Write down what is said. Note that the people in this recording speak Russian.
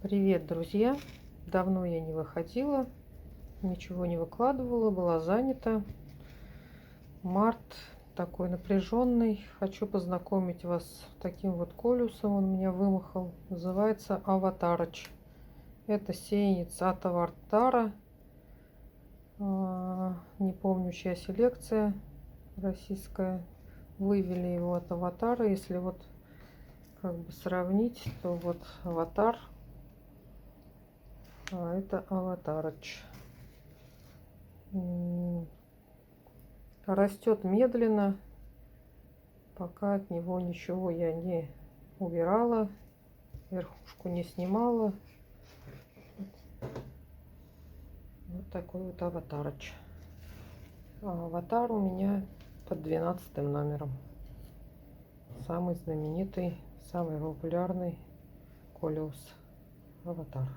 Привет, друзья! Давно я не выходила, ничего не выкладывала, была занята. Март такой напряженный. Хочу познакомить вас с таким вот колюсом. Он меня вымахал. Называется Аватарыч. Это сеянец от Аватара. Не помню, чья селекция российская. Вывели его от Аватара. Если вот как бы сравнить, то вот Аватар. А это Аватарыч. Растет медленно, пока от него ничего я не убирала, верхушку не снимала. Вот такой вот Аватарыч. А Аватар у меня под 12 номером. Самый знаменитый, самый популярный колеус Аватар.